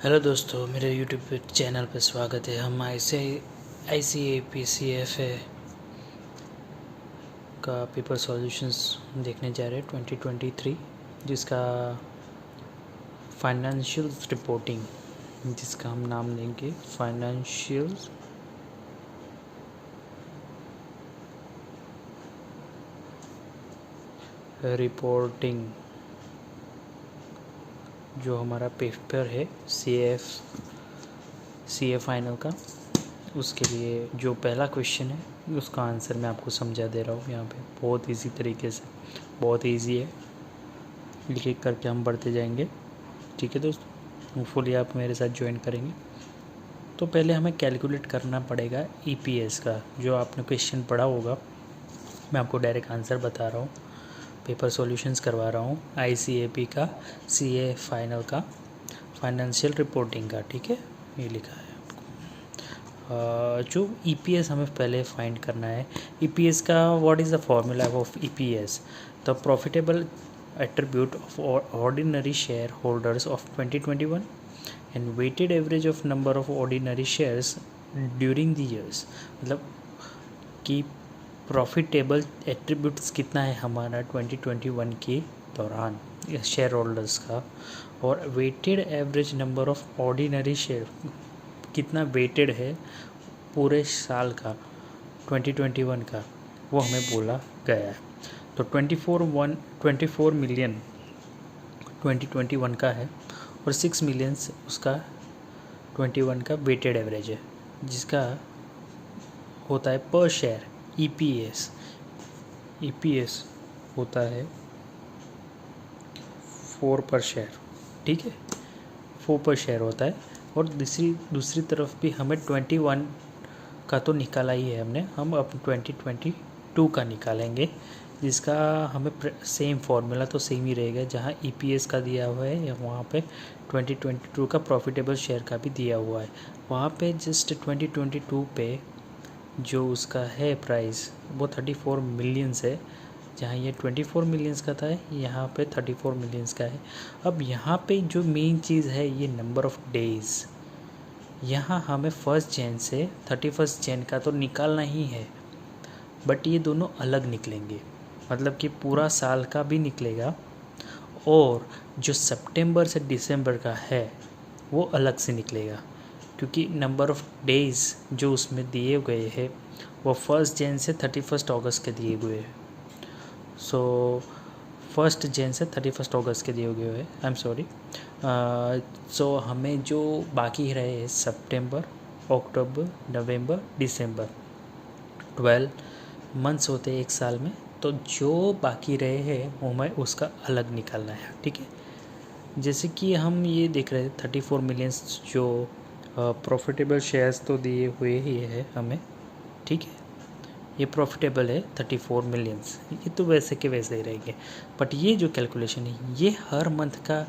Hello दोस्तों, मेरे YouTube channel पर स्वागत है। हम ICAPCFA का पेपर सॉल्यूशंस देखने जा रहे हैं 2023, जिसका फाइनेंशियल्स रिपोर्टिंग, जिसका हम नाम देंगे फाइनेंशियल्स रिपोर्टिंग। जो हमारा पेपर है CA फाइनल का, उसके लिए जो पहला क्वेश्चन है उसका आंसर मैं आपको समझा दे रहा हूँ यहाँ पे, बहुत इजी तरीके से। बहुत इजी है, एक एक करके हम बढ़ते जाएंगे। ठीक है दोस्तों, होपफुली आप मेरे साथ ज्वाइन करेंगे। तो पहले हमें कैलकुलेट करना पड़ेगा EPS का। जो आपने क्वेश्चन पढ़ा होगा, मैं आपको डायरेक्ट आंसर बता रहा हूँ, पेपर सॉल्यूशंस करवा रहा हूँ ICAP का, CA फाइनल का, फाइनेंशियल रिपोर्टिंग का। ठीक है, ये लिखा है आपको। जो EPS हमें पहले फाइंड करना है। EPS का what is the formula of EPS? The profitable attribute of ordinary share holders of 2021 and weighted average of number of ordinary shares during the years. मतलब कि प्रॉफिटेबल एट्रीब्यूट्स कितना है हमारा 2021 के दौरान शेयर होल्डर्स का, और weighted average number of ordinary share कितना वेटेड है पूरे साल का 2021 का, वो हमें बोला गया है। तो 24 मिलियन 2021 का है और 6 मिलियन उसका 21 का वेटेड एवरेज है, जिसका होता है पर शेयर EPS होता है 4 पर शेयर। ठीक है, 4 पर शेयर होता है। और दूसरी तरफ भी हमें 21 का तो निकाला ही है हमने, हम अब 2022 का निकालेंगे, जिसका हमें सेम फॉर्मूला तो सेम ही रहेगा। जहाँ EPS का दिया हुआ है या वहाँ पे 2022 का प्रॉफिटेबल शेयर का भी दिया हुआ है। वहाँ पे जस्ट 2022 पे जो उसका है प्राइस, वो 34 मिलियंस है। जहाँ ये 24 मिलियंस का था, यहाँ पे 34 मिलियंस का है। अब यहाँ पे जो मेन चीज़ है, ये नंबर ऑफ़ डेज़। यहाँ हमें 1 जन से 31 जन का तो निकालना ही है, बट ये दोनों अलग निकलेंगे। मतलब कि पूरा साल का भी निकलेगा, और जो सितंबर से दिसंबर का है वो अलग से निकलेगा, क्योंकि नंबर ऑफ़ डेज़ जो उसमें दिए गए हैं वो 1 जन से 31 अगस्त के दिए हुए हैं। सो 1 जन से 31 अगस्त के दिए हुए हैं, आई एम सॉरी। सो हमें जो बाकी रहे सितंबर, अक्टूबर, नवंबर, दिसंबर, 12 मंथ्स होते हैं एक साल में। तो जो बाकी रहे हैं वो हमें उसका अलग निकालना है। ठीक है, जैसे कि हम ये देख रहे थे 34 मिलियंस जो प्रॉफिटेबल शेयर्स तो दिए हुए ही है हमें। ठीक है, ये प्रॉफिटेबल है 34 मिलियंस, ये तो वैसे के वैसे ही रहेंगे। बट ये जो कैलकुलेशन है, ये हर मंथ का,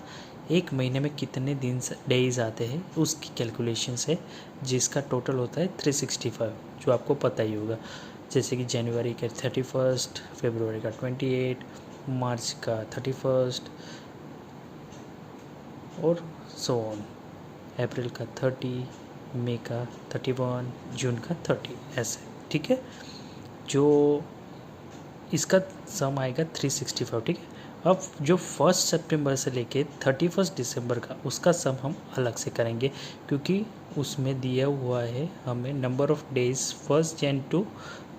एक महीने में कितने दिन डेज आते हैं उसकी कैलकुलेशन है, जिसका टोटल होता है 365, जो आपको पता ही होगा। जैसे कि जनवरी का 31, फरवरी का 28, मार्च का 31 और सो ऑन, अप्रैल का 30, मई का 31, जून का 30, ऐसे। ठीक है, जो इसका सम आएगा 365। ठीक है, अब जो 1 सितंबर से लेके 31 दिसंबर का, उसका सम हम अलग से करेंगे, क्योंकि उसमें दिया हुआ है हमें नंबर ऑफ़ डेज़ 1 जन टू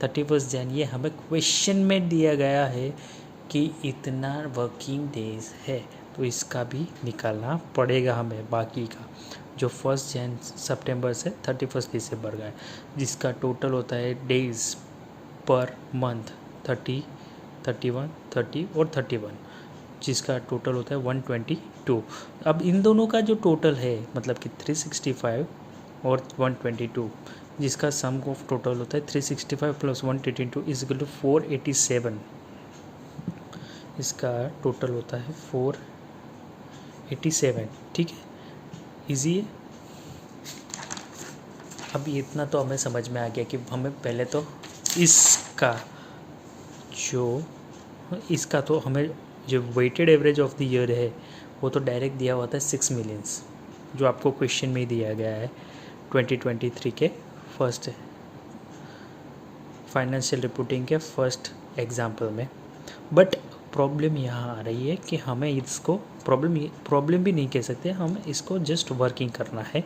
31 जन। ये हमें क्वेश्चन में दिया गया है कि इतना वर्किंग डेज है, तो इसका भी निकालना पड़ेगा हमें बाकी का, जो 1 जन सितंबर से 31 दिसंबर का है, जिसका टोटल होता है डेज़ पर मंथ 30, 31, 30 और 31, जिसका टोटल होता है 122। अब इन दोनों का जो टोटल है, मतलब कि 365 और 122, जिसका सम ऑफ टोटल होता है 365 प्लस 122 इज इक्वल टू 487। इसका टोटल होता है 487। ठीक है, इजी है। अब इतना तो हमें समझ में आ गया कि हमें पहले तो इसका तो हमें जो weighted average of the year है, वो तो डायरेक्ट दिया हुआ था 6 मिलियंस। जो आपको क्वेश्चन में दिया गया है 2023 के फर्स्ट फाइनेंशियल रिपोर्टिंग के फर्स्ट एग्जाम्पल में। बट प्रॉब्लम यहाँ आ रही है कि हमें इसको प्रॉब्लम भी नहीं कह सकते, हम इसको जस्ट वर्किंग करना है।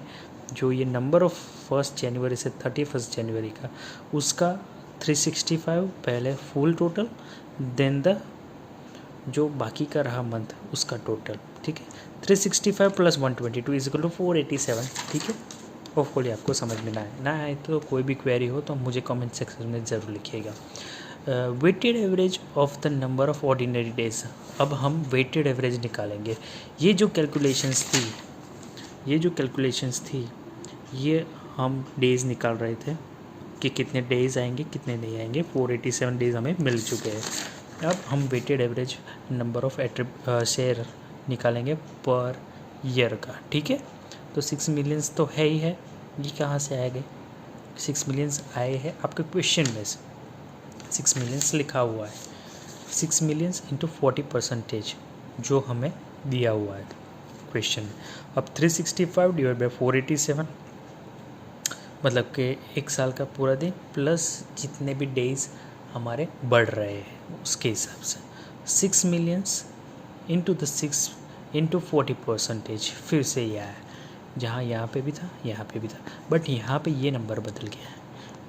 जो ये नंबर ऑफ 1 जनवरी से 31 जनवरी का, उसका 365 पहले फुल टोटल, देन द जो बाकी का रहा मंथ उसका टोटल, ठीक है। 365 प्लस 122 इज इक्वल टू 487, ठीक है। होपफुली आपको समझ में ना आए तो कोई भी क्वेरी हो तो मुझे कमेंट सेक्शन में ज़रूर लिखिएगा। Weighted average of the number of ordinary days, अब हम वेटेड एवरेज निकालेंगे। ये जो कैलकुलेशंस थी ये हम डेज़ निकाल रहे थे कि कितने डेज़ आएंगे कितने नहीं आएंगे। 487 डेज़ हमें मिल चुके हैं। अब हम weighted average number of share निकालेंगे पर ईयर का, ठीक है। तो 6 मिलियंस तो है ही है, ये कहाँ से आएंगे? 6 मिलियंस आए हैं आपके क्वेश्चन में से, 6 मिलियंस लिखा हुआ है। 6 मिलियंस इंटू 40% जो हमें दिया हुआ है क्वेश्चन में। अब 365 डिवाइड बाई 487, मतलब कि एक साल का पूरा दिन प्लस जितने भी डेज हमारे बढ़ रहे हैं उसके हिसाब से 6 मिलियंस इंटू द 6 इंटू 40%। फिर से यह है, जहाँ यहाँ पे भी था यहाँ पे भी था, बट यहाँ पे ये नंबर बदल गया है।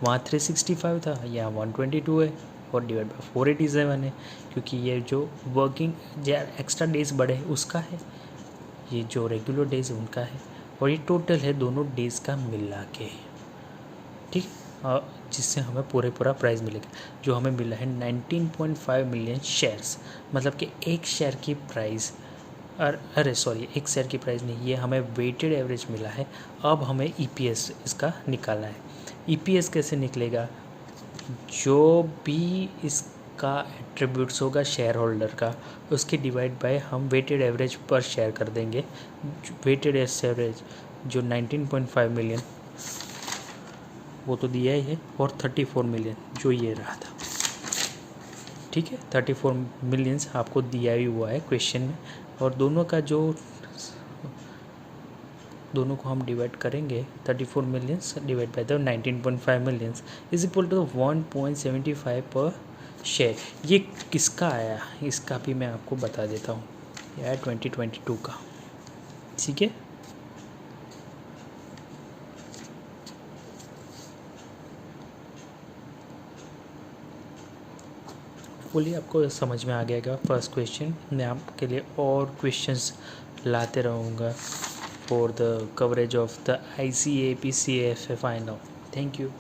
वहाँ 365 था, यहाँ 122 है और डिवाइड बाई 487 है, क्योंकि ये जो वर्किंग एक्स्ट्रा डेज बढ़े हैं उसका है, ये जो रेगुलर डेज उनका है, और ये टोटल है दोनों डेज का मिला के, ठीक। जिससे हमें पूरा प्राइस मिलेगा। जो हमें मिला है 19.5 मिलियन शेयर्स, मतलब कि एक शेयर की प्राइस, एक शेयर की प्राइस नहीं, ये हमें वेटेड एवरेज मिला है। अब हमें EPS इसका निकालना है। EPS कैसे निकलेगा? जो भी इसका एट्रीब्यूट्स होगा शेयर होल्डर का, उसके डिवाइड बाय हम वेटेड एवरेज पर शेयर कर देंगे। वेटेड एवरेज जो 19.5 मिलियन वो तो दिया ही है, और 34 मिलियन जो ये रहा था, ठीक है। 34 मिलियंस आपको दिया ही हुआ है क्वेश्चन में, और दोनों को हम डिवाइड करेंगे। 34 millions divide by the 19.5 millions is equal to 1.75 per share. ये किसका आया इसका भी मैं आपको बता देता हूँ, यह 2022 का, ठीक है। फुली आपको समझ में आ गया फर्स्ट क्वेश्चन। मैं आपके लिए और क्वेश्चंस लाते रहूँगा for the coverage of the ICAP CAFA final. Thank you.